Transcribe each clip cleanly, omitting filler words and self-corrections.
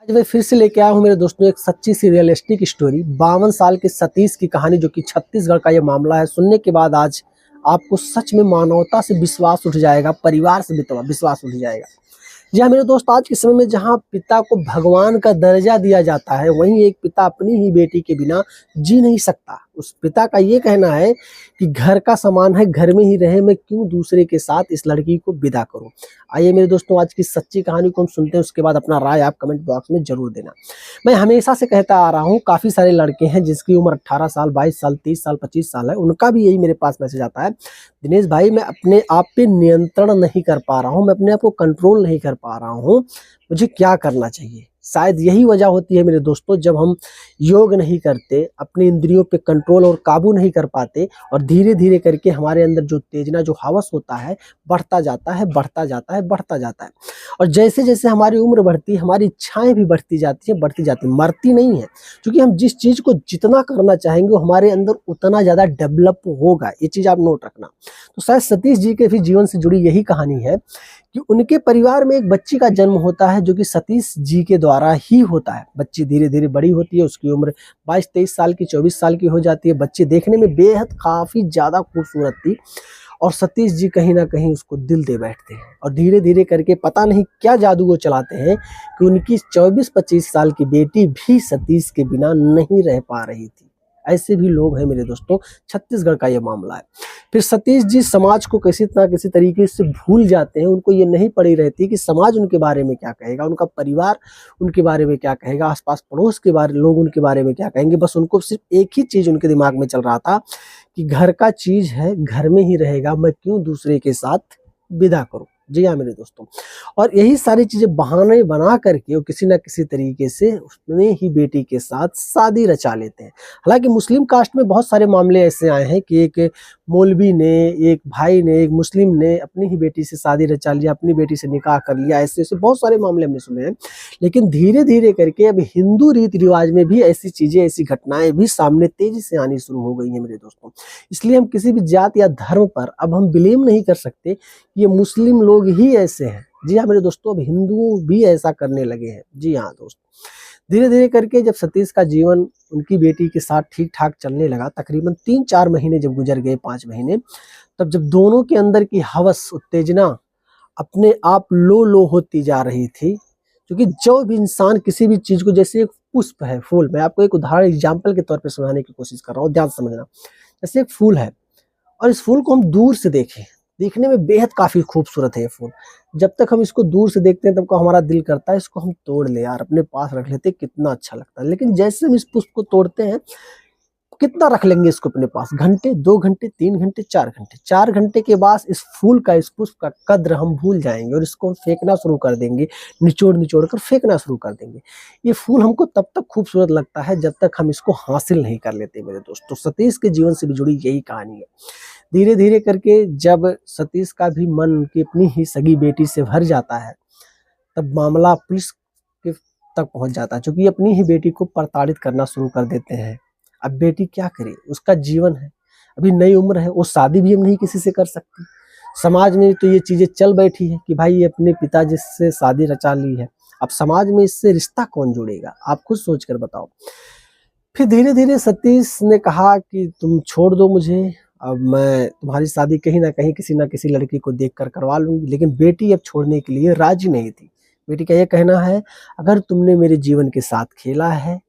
आज मैं फिर से लेके आया हूँ मेरे दोस्तों एक सच्ची सी रियलिस्टिक स्टोरी। 52 साल के सतीश की कहानी, जो कि छत्तीसगढ़ का ये मामला है। सुनने के बाद आज आपको सच में मानवता से विश्वास उठ जाएगा, परिवार से भी विश्वास उठ जाएगा। जी हाँ मेरे दोस्त, आज के समय में जहाँ पिता को भगवान का दर्जा दिया जाता है, वहीं एक पिता अपनी ही बेटी के बिना जी नहीं सकता। उस पिता का ये कहना है कि घर का सामान है, घर में ही रहे, मैं क्यों दूसरे के साथ इस लड़की को विदा करूं। आइए मेरे दोस्तों, आज की सच्ची कहानी को हम सुनते हैं, उसके बाद अपना राय आप कमेंट बॉक्स में जरूर देना। मैं हमेशा से कहता आ रहा हूँ, काफ़ी सारे लड़के हैं जिसकी उम्र 18 साल, 22 साल, 30 साल, 25 साल है, उनका भी यही मेरे पास मैसेज आता है, दिनेश भाई मैं अपने आप पे नियंत्रण नहीं कर पा रहा हूँ, मैं अपने आप को कंट्रोल नहीं कर पा रहा हूँ, मुझे क्या करना चाहिए। शायद यही वजह होती है मेरे दोस्तों, जब हम योग नहीं करते, अपनी इंद्रियों पे कंट्रोल और काबू नहीं कर पाते, और धीरे धीरे करके हमारे अंदर जो तेजना, जो हवस होता है, बढ़ता जाता है, बढ़ता जाता है, बढ़ता जाता है। और जैसे जैसे हमारी उम्र बढ़ती है, हमारी इच्छाएं भी बढ़ती जाती है, बढ़ती जाती है, मरती नहीं है। क्योंकि हम जिस चीज़ को जितना करना चाहेंगे, वो हमारे अंदर उतना ज़्यादा डेवलप होगा। ये चीज़ आप नोट रखना। तो शायद सतीश जी के भी जीवन से जुड़ी यही कहानी है कि उनके परिवार में एक बच्ची का जन्म होता है, जो कि सतीश जी के द्वारा ही होता है। बच्ची धीरे धीरे बड़ी होती है, उसकी उम्र 22-23 साल की, 24 साल की हो जाती है। बच्ची देखने में बेहद काफ़ी ज़्यादा खूबसूरत थी, और सतीश जी कहीं ना कहीं उसको दिल दे बैठते हैं, और धीरे धीरे करके पता नहीं क्या जादू वो चलाते हैं कि उनकी 24-25 साल की बेटी भी सतीश के बिना नहीं रह पा रही थी। ऐसे भी लोग हैं मेरे दोस्तों, छत्तीसगढ़ का ये मामला है। फिर सतीश जी समाज को किसी ना किसी तरीके से भूल जाते हैं। उनको ये नहीं पड़ी रहती कि समाज उनके बारे में क्या कहेगा, उनका परिवार उनके बारे में क्या कहेगा, आसपास पड़ोस के बारे लोग उनके बारे में क्या कहेंगे। बस उनको सिर्फ एक ही चीज़ उनके दिमाग में चल रहा था कि घर का चीज़ है, घर में ही रहेगा, मैं क्यों दूसरे के साथ विदा करूँ। जी हाँ मेरे दोस्तों, और यही सारी चीज़ें बहाने बना करके वो किसी न किसी तरीके से अपने ही बेटी के साथ शादी रचा लेते हैं। हालाँकि मुस्लिम कास्ट में बहुत सारे मामले ऐसे आए हैं कि एक मौलवी ने, एक भाई ने, एक मुस्लिम ने अपनी ही बेटी से शादी रचा लिया, अपनी बेटी से निकाह कर लिया। ऐसे-ऐसे बहुत सारे मामले हमने सुने हैं। लेकिन धीरे-धीरे करके अब हिंदू रीति-रिवाज में भी ऐसी चीज़ें, ऐसी घटनाएँ भी सामने तेज़ी से आनी शुरू हो गई हैं मेरे दोस्तों। इसलिए हम किसी भी जात या धर्म पर अब हम ब्लेम नहीं कर सकते, ये मुस्लिम लोग ही ऐसे हैं। जी हाँ मेरे दोस्तों, अब हिंदू भी ऐसा करने लगे हैं। जी हाँ दोस्त, धीरे-धीरे करके जब सतीश का जीवन उनकी बेटी के साथ ठीक-ठाक चलने लगा, तकरीबन 3-4 महीने जब गुजर गए, 5 महीने, तब जब दोनों के अंदर की हवस, उत्तेजना अपने आप लो होती जा रही थी। क्योंकि जो भी इंसान किसी भी चीज़ को, जैसे एक पुष्प है, फूल, मैं आपको एक उदाहरण एग्जाम्पल के तौर पे समझाने की कोशिश कर रहा हूँ, ध्यान से समझना। जैसे एक फूल है, और इस फूल को हम दूर से देखें, देखने में बेहद काफ़ी खूबसूरत है ये फूल। जब तक हम इसको दूर से देखते हैं, तब को हमारा दिल करता है इसको हम तोड़ लें यार, अपने पास रख लेते, कितना अच्छा लगता है। लेकिन जैसे हम इस पुष्प को तोड़ते हैं, कितना रख लेंगे इसको अपने पास, घंटे, 2 घंटे, 3 घंटे, 4 घंटे। 4 घंटे के बाद इस फूल का, इस पुष्प का कद्र हम भूल जाएँगे, और इसको हम फेंकना शुरू कर देंगे, निचोड़-निचोड़ कर फेंकना शुरू कर देंगे। ये फूल हमको तब तक खूबसूरत लगता है जब तक हम इसको हासिल नहीं कर लेते मेरे दोस्त। तो सतीश के जीवन से भी जुड़ी यही कहानी है। धीरे-धीरे करके जब सतीश का भी मन उनकी अपनी ही सगी बेटी से भर जाता है, तब मामला पुलिस के तक पहुँच जाता है, क्योंकि अपनी ही बेटी को प्रताड़ित करना शुरू कर देते हैं। अब बेटी क्या करे, उसका जीवन है, अभी नई उम्र है, वो शादी भी अब नहीं किसी से कर सकती। समाज में तो ये चीज़ें चल बैठी है कि भाई ये अपने पिताजी से शादी रचा ली है, अब समाज में इससे रिश्ता कौन जोड़ेगा, आप खुद सोच कर बताओ। फिर धीरे-धीरे सतीश ने कहा कि तुम छोड़ दो मुझे, अब मैं तुम्हारी शादी कहीं न कहीं किसी न किसी लड़की को देखकर करवा लूँगी। लेकिन बेटी अब छोड़ने के लिए राज़ी नहीं थी। बेटी का ये कहना है, अगर तुमने मेरे जीवन के साथ खेला है,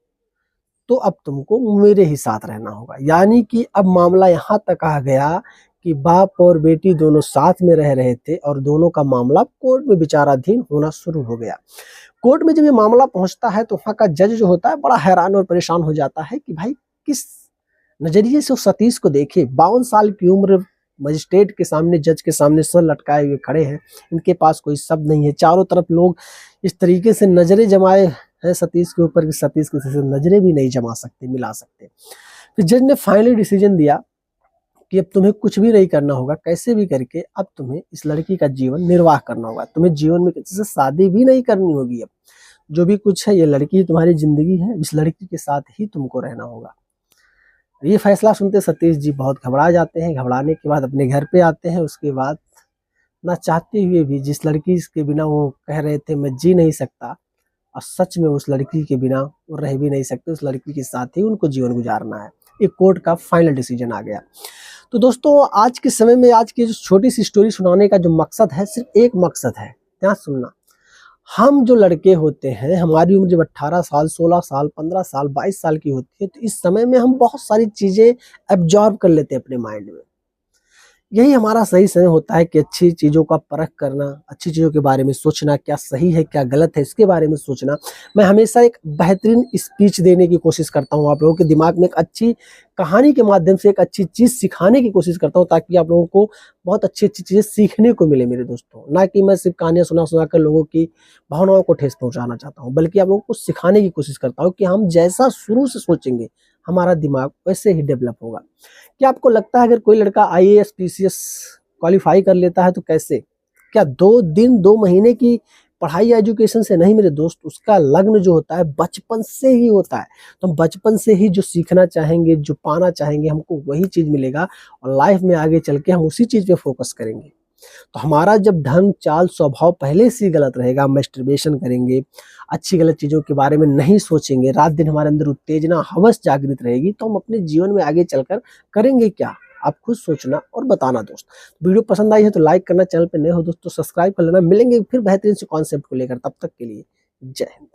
तो अब तुमको मेरे ही साथ रहना होगा। यानी कि अब मामला यहाँ तक आ गया कि बाप और बेटी दोनों साथ में रह रहे थे, और दोनों का मामला कोर्ट में विचाराधीन होना शुरू हो गया। कोर्ट में जब ये मामला पहुँचता है, तो वहाँ का जज जो होता है बड़ा हैरान और परेशान हो जाता है कि भाई किस नज़रिए से उस सतीश को देखे। 52 साल की उम्र, मजिस्ट्रेट के सामने, जज के सामने सर लटकाए हुए खड़े हैं, इनके पास कोई शब्द नहीं है। चारों तरफ लोग इस तरीके से नज़रें जमाए हैं सतीश के ऊपर कि सतीश किसी से नज़रें भी नहीं जमा सकते, मिला सकते। फिर जज ने फाइनली डिसीजन दिया कि अब तुम्हें कुछ भी नहीं करना होगा, कैसे भी करके अब तुम्हें इस लड़की का जीवन निर्वाह करना होगा। तुम्हें जीवन में किसी से शादी भी नहीं करनी होगी अब। जो भी कुछ है, ये लड़की तुम्हारी ज़िंदगी है, इस लड़की के साथ ही तुमको रहना होगा। ये फैसला सुनते सतीश जी बहुत घबरा जाते हैं। घबराने के बाद अपने घर पे आते हैं। उसके बाद ना चाहते हुए भी, जिस लड़की के बिना वो कह रहे थे मैं जी नहीं सकता, और सच में उस लड़की के बिना वो रह भी नहीं सकते, उस लड़की के साथ ही उनको जीवन गुजारना है। एक कोर्ट का फाइनल डिसीजन आ गया। तो दोस्तों आज के समय में आज की जो छोटी सी स्टोरी सुनाने का जो मकसद है, सिर्फ एक मकसद है, ध्यान सुनना। हम जो लड़के होते हैं, हमारी उम्र जब 18 साल, 16 साल, 15 साल, 22 साल की होती है, तो इस समय में हम बहुत सारी चीज़ें एब्ज़ॉर्ब कर लेते हैं अपने माइंड में। यही हमारा सही समय होता है कि अच्छी चीज़ों का परख करना, अच्छी चीज़ों के बारे में सोचना, क्या सही है, क्या गलत है, इसके बारे में सोचना। मैं हमेशा एक बेहतरीन स्पीच देने की कोशिश करता हूँ, आप लोगों के दिमाग में एक अच्छी कहानी के माध्यम से एक अच्छी चीज़ सिखाने की कोशिश करता हूँ, ताकि आप लोगों को बहुत अच्छी-अच्छी चीज़ें सीखने को मिले मेरे दोस्तों। ना कि मैं सिर्फ़ कहानियाँ सुना-सुना कर लोगों की भावनाओं को ठेस पहुँचाना चाहता हूँ, बल्कि आप लोगों को सिखाने की कोशिश करता हूँ कि हम जैसा शुरू से सोचेंगे, हमारा दिमाग वैसे ही डेवलप होगा। क्या आपको लगता है अगर कोई लड़का आईएएस, पीसीएस क्वालीफाई कर लेता है तो कैसे? क्या 2 दिन, 2 महीने की पढ़ाई या एजुकेशन से नहीं मेरे दोस्त, उसका लग्न जो होता है बचपन से ही होता है। तो हम बचपन से ही जो सीखना चाहेंगे, जो पाना चाहेंगे, हमको वही चीज़ मिलेगा और लाइफ़ में आगे चल के हम उसी चीज़ पे फ़ोकस करेंगे। तो हमारा जब ढंग, चाल, स्वभाव पहले से ही गलत रहेगा, हम मैस्टरबेशन करेंगे, अच्छी-गलत चीज़ों के बारे में नहीं सोचेंगे, रात-दिन हमारे अंदर उत्तेजना, हवस जागृत रहेगी, तो हम अपने जीवन में आगे चलकर करेंगे क्या? आप खुद सोचना और बताना दोस्त। वीडियो पसंद आई है तो लाइक करना, चैनल पे नए हो दोस्तों सब्सक्राइब कर लेना। मिलेंगे फिर बेहतरीन से कॉन्सेप्ट को लेकर, तब तक के लिए जय हिंद।